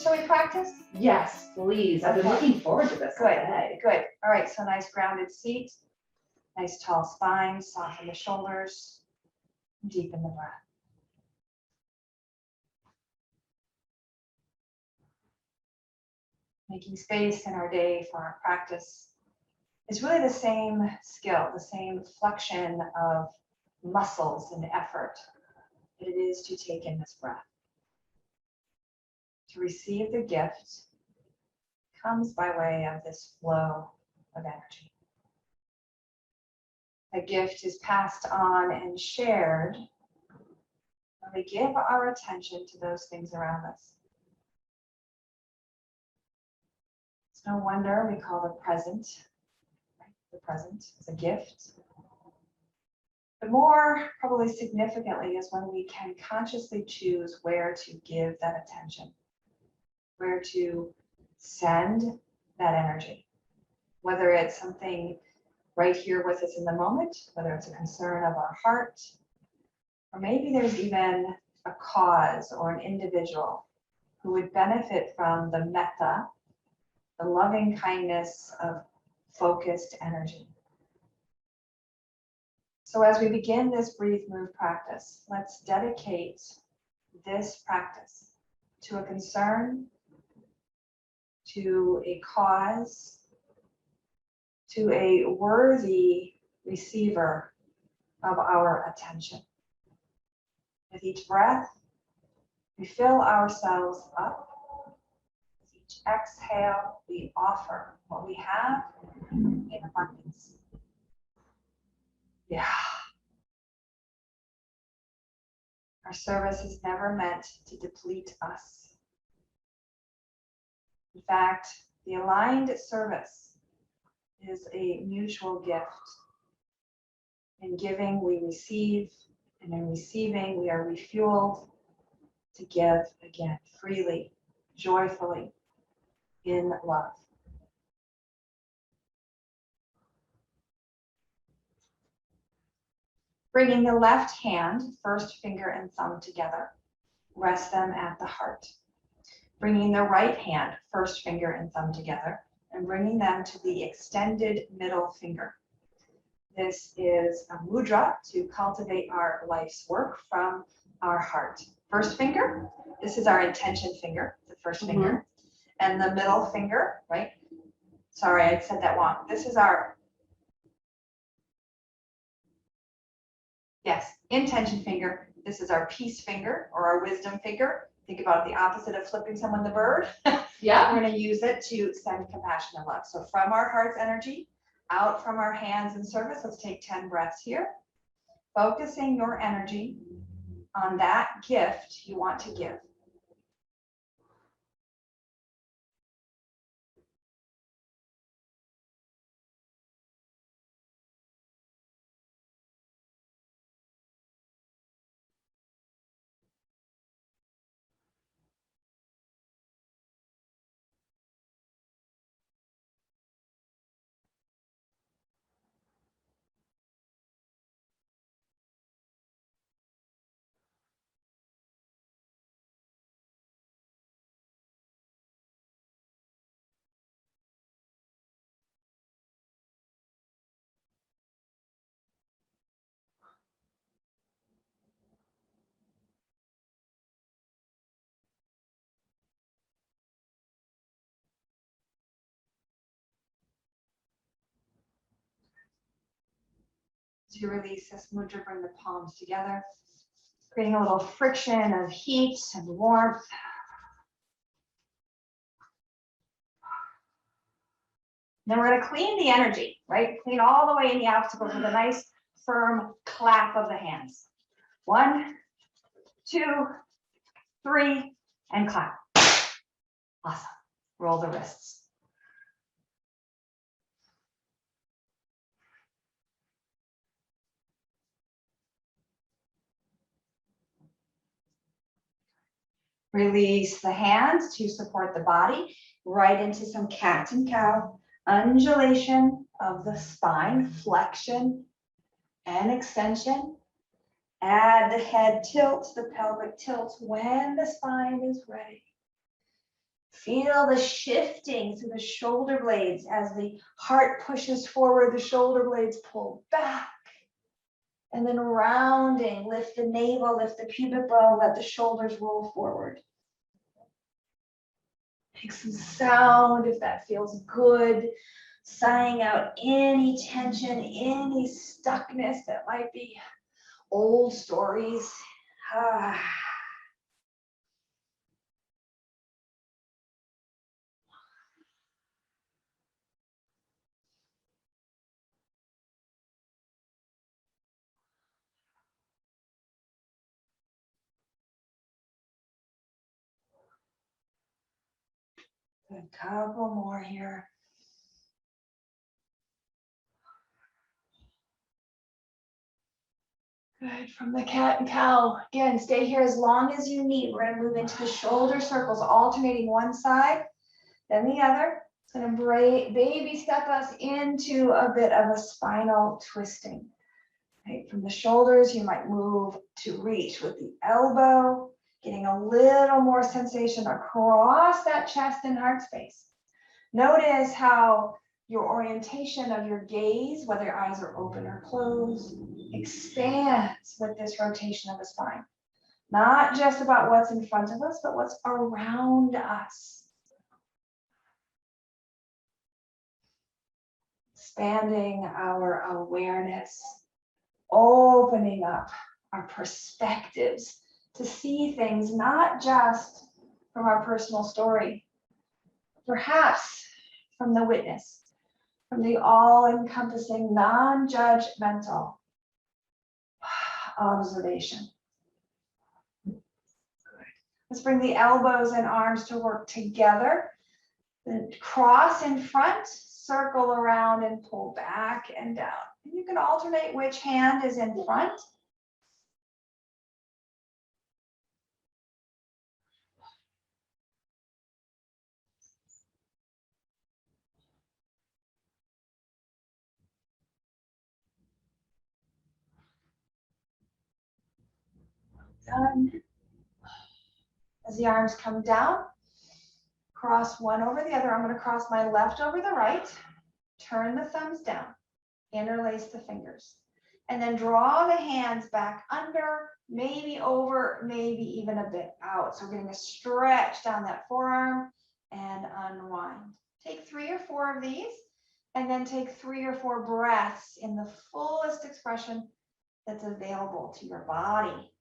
Shall we practice? Yes, please. I've been Okay. looking forward to this. Good, Today. good. All right, so nice grounded seat, nice tall spine, soften the shoulders, deepen the breath. Making space in our day for our practice is really the same skill, the same flexion of muscles and effort that it is to take in this breath. To receive the gift comes by way of this flow of energy. A gift is passed on and shared when we give our attention to those things around us. It's no wonder we call the present is a gift. But more probably significantly is when we can consciously choose where to give that attention, where to send that energy, whether it's something right here with us in the moment, whether it's a concern of our heart, or maybe there's even a cause or an individual who would benefit from the metta, the loving kindness of focused energy. So as we begin this breathe move practice, let's dedicate this practice to a concern, to a cause, to a worthy receiver of our attention. With each breath, we fill ourselves up. With each exhale, we offer what we have in abundance. Yeah. Our service is never meant to deplete us. In fact, the aligned service is a mutual gift. In giving, we receive, and in receiving, we are refueled to give again, freely, joyfully, in love. Bringing the left hand, first finger and thumb together, rest them at the heart. Bringing the right hand, first finger and thumb together, and bringing them to the extended middle finger. This is a mudra to cultivate our life's work from our heart. First finger, this is our intention finger, the first finger. And the middle finger, right? Sorry, I said that wrong. This is our, yes, intention finger. This is our peace finger or our wisdom finger. Think about the opposite of flipping someone the bird. Yeah. We're going to use it to send compassion and love. So from our heart's energy, out from our hands in service, let's take 10 breaths here. Focusing your energy on that gift you want to give. As you release this mudra, bring the palms together, creating a little friction of heat and warmth. Then we're going to clean the energy, right? Clean all the way in the obstacles with a nice firm clap of the hands. 1, 2, 3, and clap. Awesome. Roll the wrists. Release the hands to support the body, right into some cat and cow, undulation of the spine, flexion and extension. Add the head tilt, the pelvic tilt when the spine is ready. Feel the shifting through the shoulder blades as the heart pushes forward, the shoulder blades pull back. And then rounding, lift the navel, lift the pubic bone, let the shoulders roll forward. Make some sound if that feels good. Sighing out any tension, any stuckness that might be old stories. A couple more here. Good, from the cat and cow. Again, stay here as long as you need. We're gonna move into the shoulder circles, alternating one side, then the other. It's gonna baby step us into a bit of a spinal twisting. Right, from the shoulders, you might move to reach with the elbow, getting a little more sensation across that chest and heart space. Notice how your orientation of your gaze, whether your eyes are open or closed, expands with this rotation of the spine. Not just about what's in front of us, but what's around us. Expanding our awareness, opening up our perspectives to see things not just from our personal story, perhaps from the witness, from the all-encompassing, non-judgmental observation. Good. Let's bring the elbows and arms to work together. Then cross in front, circle around and pull back and down. And you can alternate which hand is in front. Done. As the arms come down, cross one over the other. I'm going to cross my left over the right, turn the thumbs down, interlace the fingers, and then draw the hands back under, maybe over, maybe even a bit out. So we're getting a stretch down that forearm and unwind. Take 3 or 4 of these, and then take 3 or 4 breaths in the fullest expression that's available to your body.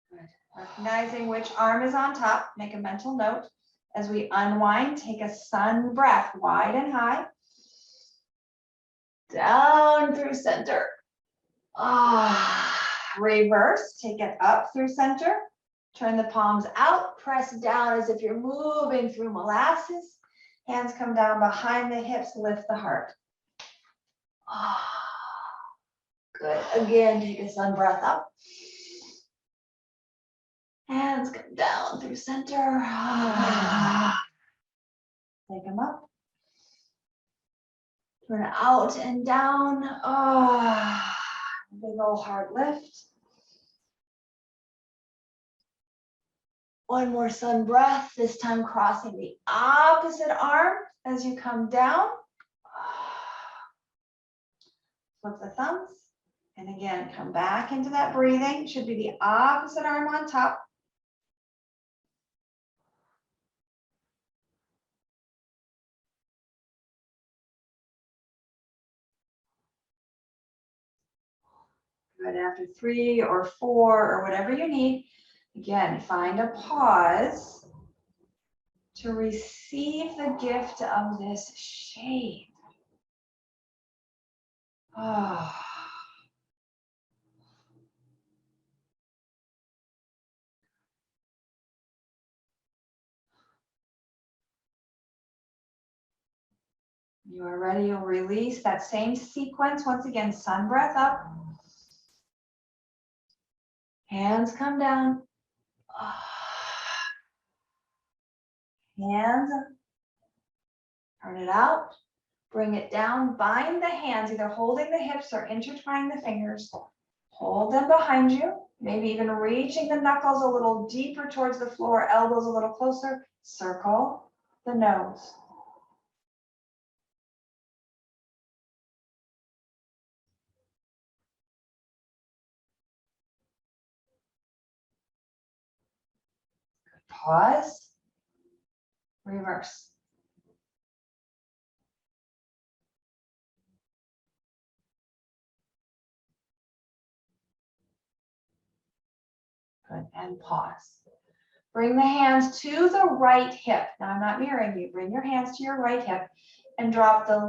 Good. Recognizing which arm is on top, make a mental note. As we unwind, take a sun breath, wide and high. Down through center. Reverse, take it up through center. Turn the palms out, press down as if you're moving through molasses. Hands come down behind the hips, lift the heart. Good. Again, take a sun breath up. Hands come down through center. Take them up. Turn out and down. Big old hard lift. One more sun breath, this time crossing the opposite arm as you come down. Flip the thumbs. And again, come back into that breathing. Should be the opposite arm on top. Good. After 3 or 4 or whatever you need, again, find a pause to receive the gift of this shape. You are ready, you'll release that same sequence. Once again, sun breath up. Hands come down. Hands, turn it out. Bring it down, bind the hands, either holding the hips or intertwining the fingers. Hold them behind you, maybe even reaching the knuckles a little deeper towards the floor, elbows a little closer. Circle the nose. Pause, reverse. Good, and pause. Bring the hands to the right hip. Now I'm not mirroring you. Bring your hands to your right hip and drop the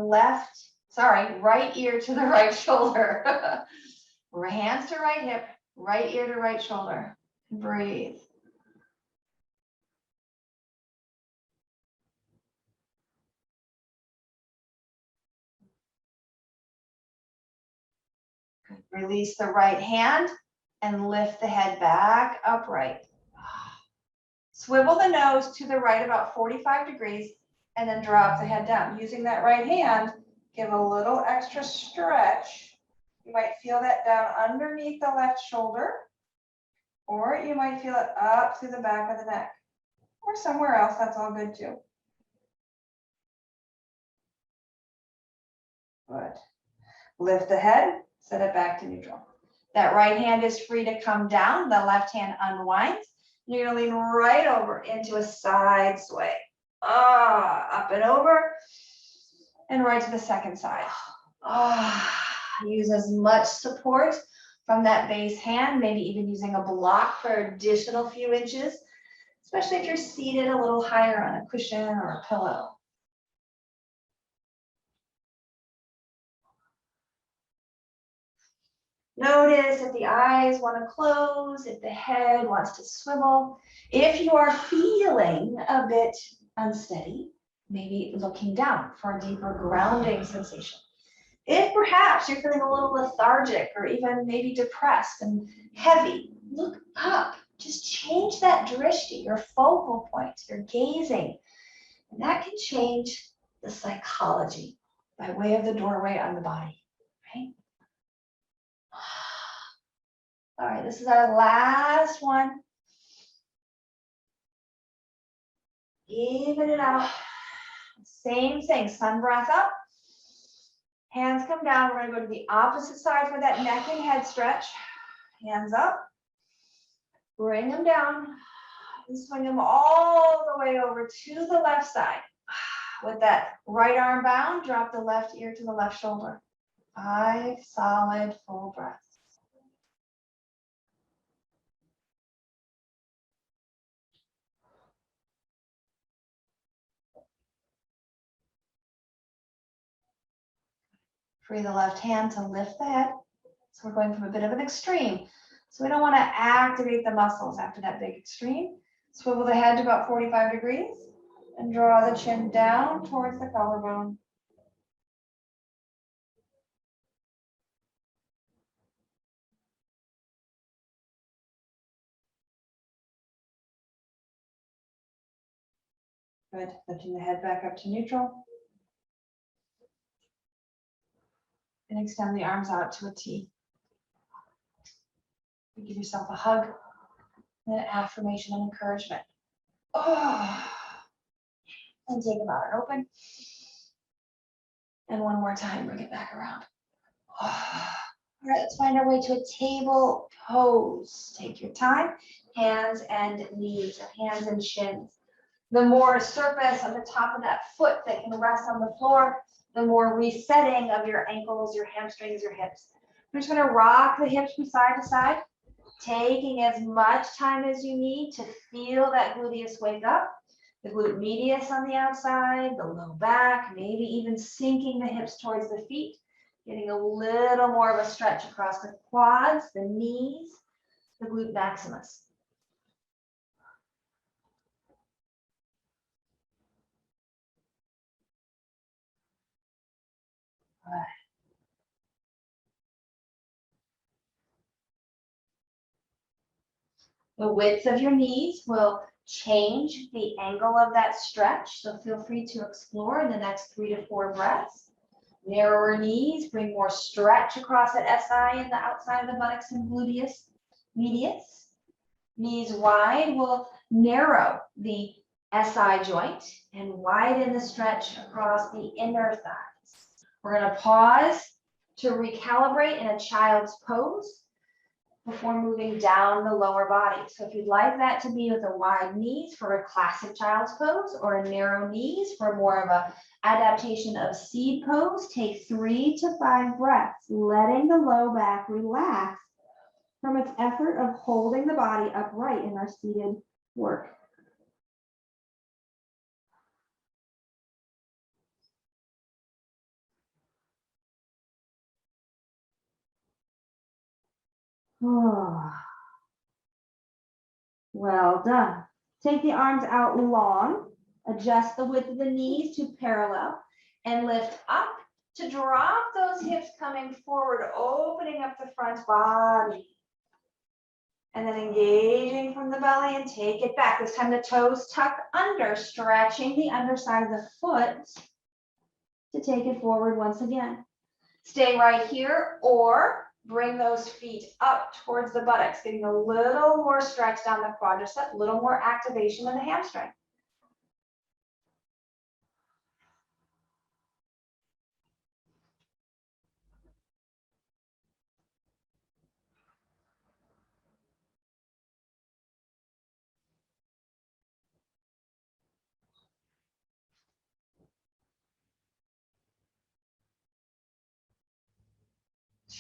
right ear to the right shoulder. Hands to right hip, right ear to right shoulder. Breathe. Release the right hand and lift the head back upright. Swivel the nose to the right about 45 degrees and then drop the head down. Using that right hand, give a little extra stretch. You might feel that down underneath the left shoulder, or you might feel it up through the back of the neck, or somewhere else. That's all good too. Good. Lift the head, set it back to neutral. That right hand is free to come down. The left hand unwinds. You're going to lean right over into a side sway. Up and over, and right to the second side. Use as much support from that base hand, maybe even using a block for additional few inches, especially if you're seated a little higher on a cushion or a pillow. Notice if the eyes want to close, if the head wants to swivel. If you are feeling a bit unsteady, maybe looking down for a deeper grounding sensation. If perhaps you're feeling a little lethargic or even maybe depressed and heavy, look up. Just change that drishti, your focal point, your gazing. And that can change the psychology by way of the doorway on the body, right? All right, this is our last one. Even it out. Same thing, sun breath up. Hands come down. We're going to go to the opposite side for that neck and head stretch. Hands up. Bring them down. And swing them all the way over to the left side. With that right arm bound, drop the left ear to the left shoulder. 5 solid full breaths. Free the left hand to lift the head. So we're going from a bit of an extreme. So we don't want to activate the muscles after that big extreme. Swivel the head to about 45 degrees and draw the chin down towards the collarbone. Good. Lifting the head back up to neutral. And extend the arms out to a T. Give yourself a hug and an affirmation and encouragement. And take them out and open. And one more time, bring it back around. All right, let's find our way to a table pose. Take your time. Hands and knees, hands and shins. The more surface on the top of that foot that can rest on the floor, the more resetting of your ankles, your hamstrings, your hips. We're just going to rock the hips from side to side, taking as much time as you need to feel that gluteus wake up. The glute medius on the outside, the low back, maybe even sinking the hips towards the feet, getting a little more of a stretch across the quads, the knees, the glute maximus. All right. The width of your knees will change the angle of that stretch, so feel free to explore in the next 3 to 4 breaths. Narrower knees, bring more stretch across that SI and the outside of the buttocks and gluteus medius. Knees wide will narrow the SI joint and widen the stretch across the inner thighs. We're going to pause to recalibrate in a child's pose before moving down the lower body. So if you'd like that to be with a wide knees for a classic child's pose or a narrow knees for more of a adaptation of seed pose, take 3 to 5 breaths, letting the low back relax from its effort of holding the body upright in our seated work. Oh. Well done. Take the arms out long, adjust the width of the knees to parallel, and lift up to drop those hips coming forward, opening up the front body. And then engaging from the belly and take it back. This time the toes tuck under, stretching the underside of the foot to take it forward once again. Stay right here or bring those feet up towards the buttocks, getting a little more stretch down the quadricep, a little more activation in the hamstring.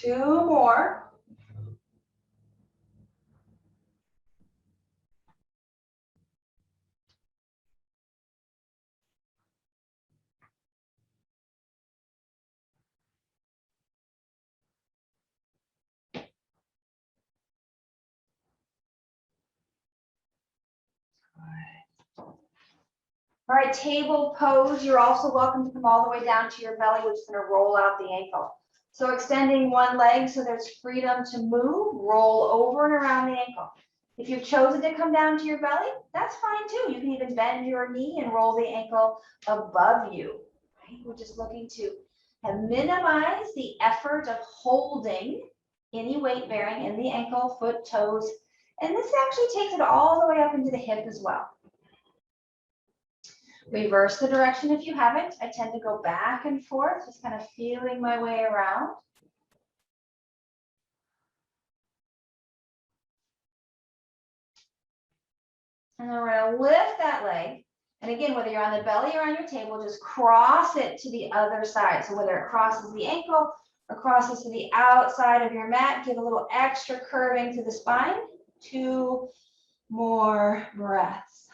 Two more. All right, table pose. You're also welcome to come all the way down to your belly, which is going to roll out the ankle. So extending one leg so there's freedom to move, roll over and around the ankle. If you've chosen to come down to your belly, that's fine too. You can even bend your knee and roll the ankle above you. Right? We're just looking to minimize the effort of holding any weight bearing in the ankle, foot, toes. And this actually takes it all the way up into the hip as well. Reverse the direction if you haven't. I tend to go back and forth, just kind of feeling my way around. And then we're going to lift that leg. And again, whether you're on the belly or on your table, just cross it to the other side. So whether it crosses the ankle or crosses to the outside of your mat, give a little extra curving to the spine. 2 more breaths.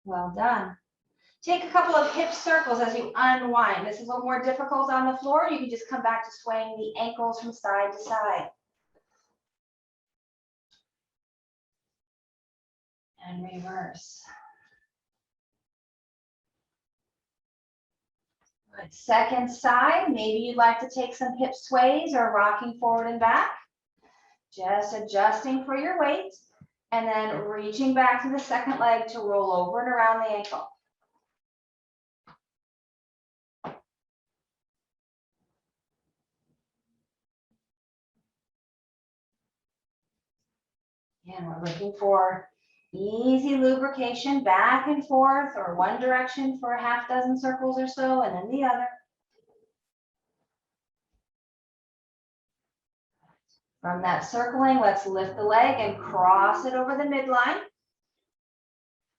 Well done. Take a couple of hip circles as you unwind. This is a little more difficult on the floor. You can just come back to swaying the ankles from side to side. And reverse. Good. Second side, maybe you'd like to take some hip sways or rocking forward and back. Just adjusting for your weight. And then reaching back to the second leg to roll over and around the ankle. And we're looking for easy lubrication back and forth or one direction for a half dozen circles or so, and then the other. From that circling, let's lift the leg and cross it over the midline.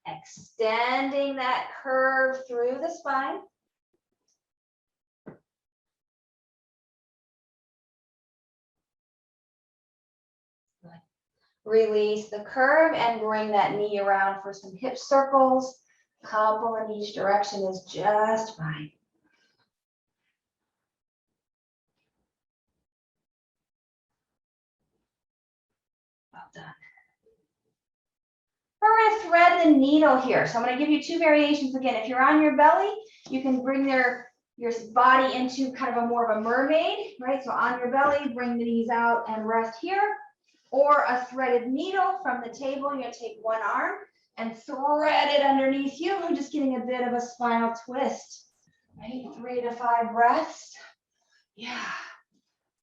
Extending that curve through the spine. Release the curve and bring that knee around for some hip circles. Couple in each direction is just fine. Well done. We're going to thread the needle here. So I'm going to give you 2 variations again. If you're on your belly, you can bring your your body into kind of a more of a mermaid, right? So on your belly, bring the knees out and rest here. Or a threaded needle from the table. You're gonna take one arm and thread it underneath you. I'm just getting a bit of a spinal twist. Right, 3 to 5 breaths. Yeah.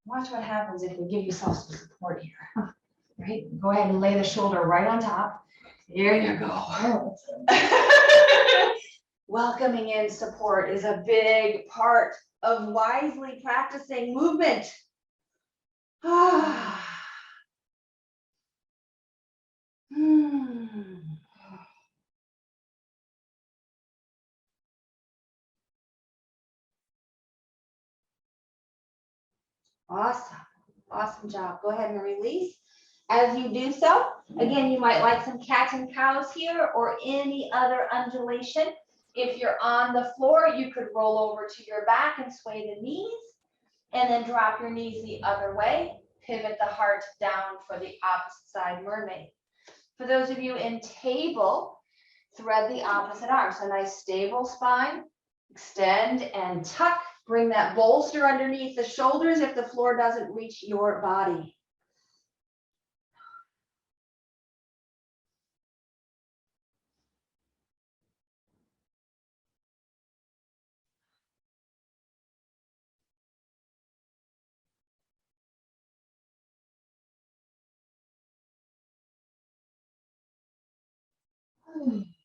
Watch what happens if you give yourself some support here. Right, go ahead and lay the shoulder right on top. Here you go. Welcoming in support is a big part of wisely practicing movement. Awesome. Awesome job. Go ahead and release. As you do so, again, you might like some cats and cows here or any other undulation. If you're on the floor, you could roll over to your back and sway the knees, and then drop your knees the other way. Pivot the heart down for the opposite side mermaid. For those of you in table, thread the opposite arm. So nice stable spine. Extend and tuck. Bring that bolster underneath the shoulders if the floor doesn't reach your body.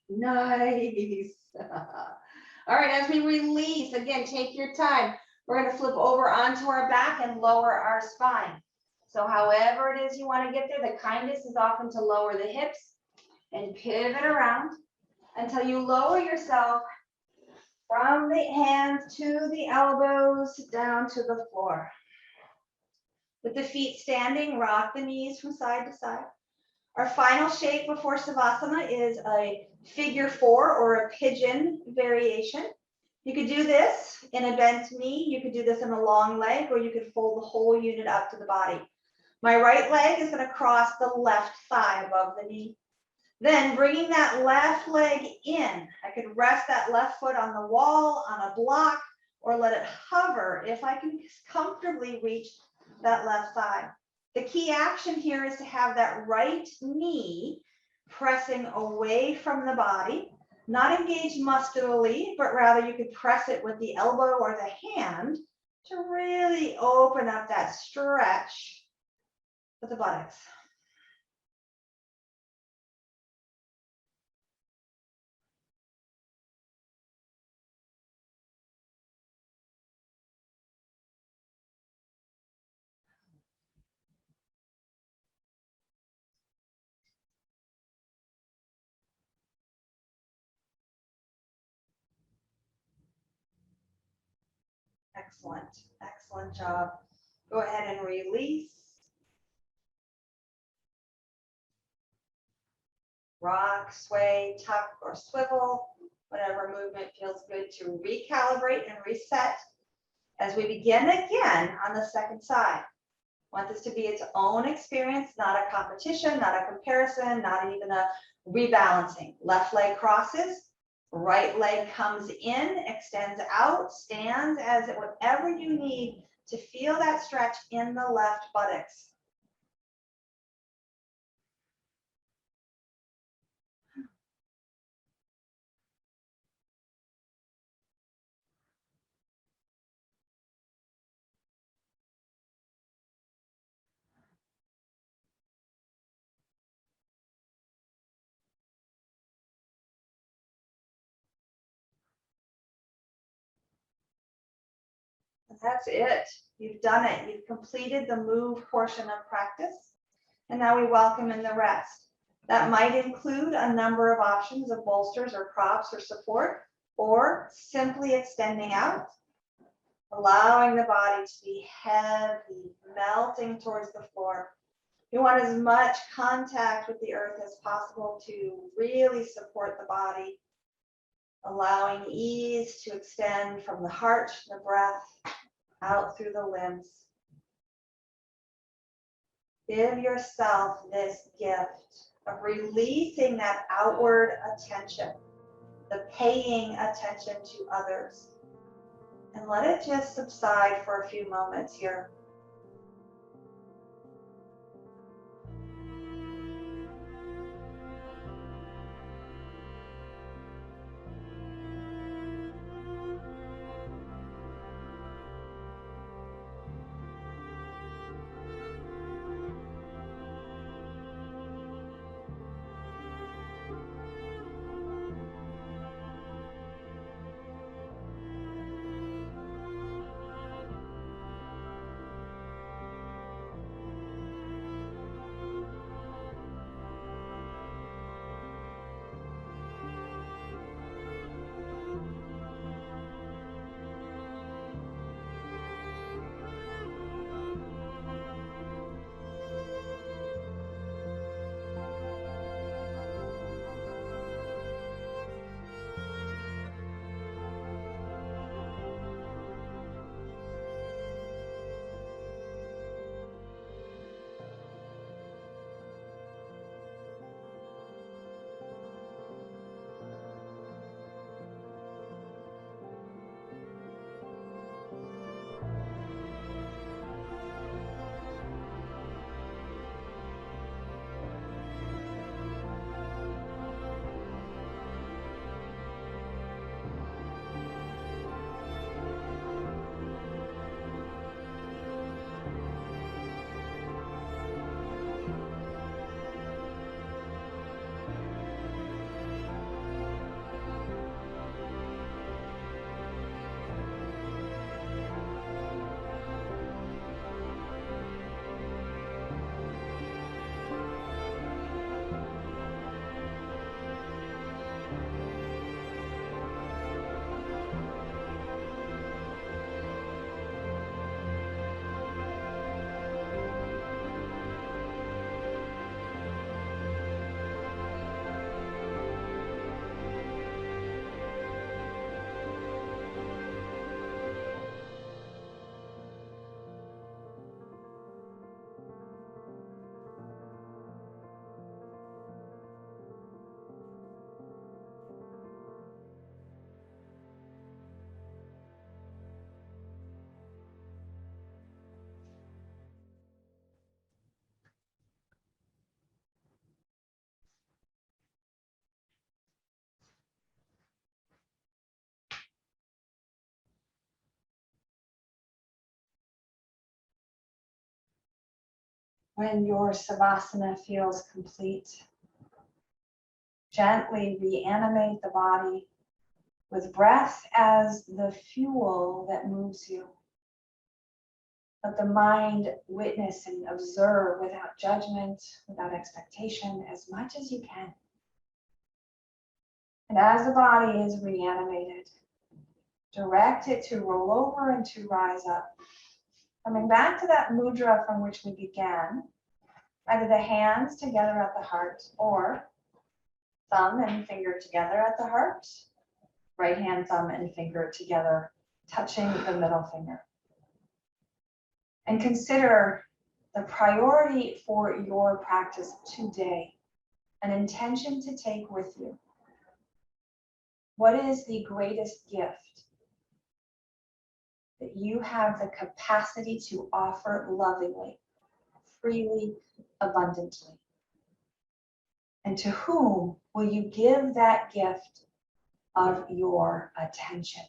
Nice. All right, as we release, again, take your time. We're going to flip over onto our back and lower our spine. So however it is you want to get there, the kindest is often to lower the hips and pivot around until you lower yourself from the hands to the elbows down to the floor. With the feet standing, rock the knees from side to side. Our final shape before Savasana is a figure 4 or a pigeon variation. You could do this in a bent knee, you could do this in a long leg, or you could fold the whole unit up to the body. My right leg is going to cross the left thigh above the knee. Then bringing that left leg in, I could rest that left foot on the wall, on a block, or let it hover if I can comfortably reach that left thigh. The key action here is to have that right knee pressing away from the body, not engaged muscularly, but rather you could press it with the elbow or the hand to really open up that stretch with the buttocks. Excellent, excellent job. Go ahead and release. Rock, sway, tuck, or swivel, whatever movement feels good to recalibrate and reset as we begin again on the second side. Want this to be its own experience, not a competition, not a comparison, not even a rebalancing. Left leg crosses, right leg comes in, extends out, stands as it, whatever you need to feel that stretch in the left buttocks. That's it. You've done it. You've completed the move portion of practice. And now we welcome in the rest. That might include a number of options of bolsters or props or support, or simply extending out, allowing the body to be heavy, melting towards the floor. You want as much contact with the earth as possible to really support the body, allowing ease to extend from the heart, the breath, out through the limbs. Give yourself this gift of releasing that outward attention, the paying attention to others, And let it just subside for a few moments here. When your savasana feels complete, gently reanimate the body with breath as the fuel that moves you. Let the mind witness and observe without judgment, without expectation, as much as you can. And as the body is reanimated, direct it to roll over and to rise up. Coming back to that mudra from which we began, either the hands together at the heart or thumb and finger together at the heart, right hand, thumb, and finger together, touching the middle finger. And consider the priority for your practice today, an intention to take with you. What is the greatest gift that you have the capacity to offer lovingly, freely, abundantly? And to whom will you give that gift of your attention?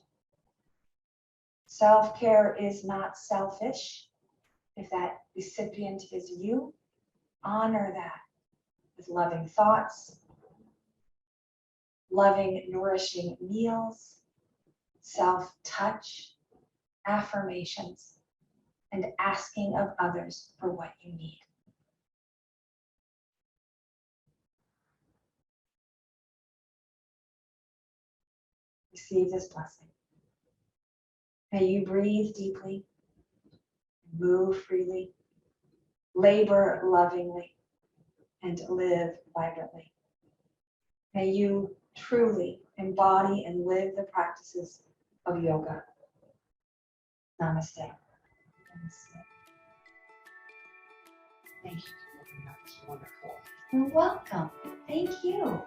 Self-care is not selfish. If that recipient is you, honor that with loving thoughts, loving, nourishing meals, self-touch, affirmations, and asking of others for what you need. Receive this blessing. May you breathe deeply, move freely, labor lovingly, and live vibrantly. May you truly embody and live the practices of yoga. Namaste. Namaste. Thank you. That was wonderful. You're welcome. Thank you.